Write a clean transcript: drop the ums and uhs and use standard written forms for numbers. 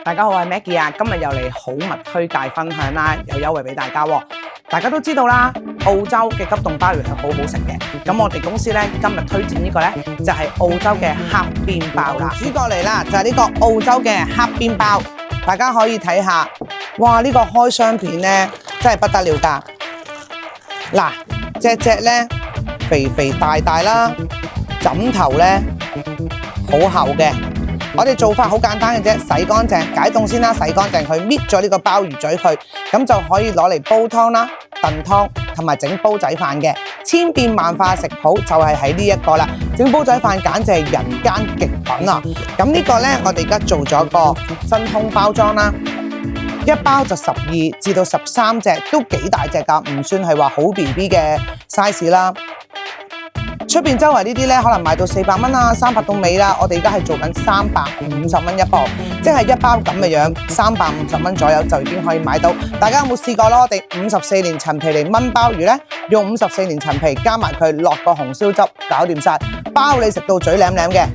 大家好，我係 Maggie 啊，今日又嚟好物推介分享啦，有優惠俾大家喎。大家都知道啦，澳洲嘅急凍鮑魚係好好食嘅。咁我哋公司咧今日推薦呢個咧就係澳洲嘅黑邊鮑啦。主角嚟啦，就係呢個澳洲嘅黑邊鮑，大家可以睇下，哇！呢個開箱片咧真係不得了㗎。嗱，隻咧肥肥大大啦，枕頭咧好厚嘅。我哋做法好簡單嘅啫，洗乾淨，解凍先啦，洗乾淨佢，搣咗呢個鮑魚嘴佢，咁就可以攞嚟煲湯啦、燉湯同埋整煲仔飯嘅。千變萬化食譜就係喺呢一個啦，整煲仔飯簡直係人間極品啊！咁呢個呢，我哋而家做咗個真空包裝啦，一包就12至到13隻，都幾大隻㗎，唔算係話好 BB 嘅 size 啦。出邊周圍呢啲咧，可能賣到400蚊啊，300到尾啦。我哋而家係做緊350蚊一磅，即係一包咁嘅樣，350蚊左右就已經可以買到。大家有冇試過咯？我哋54年陳皮嚟炆鮑魚咧，用54年陳皮加埋佢落個紅燒汁，搞掂晒，包你食到嘴舐舐嘅。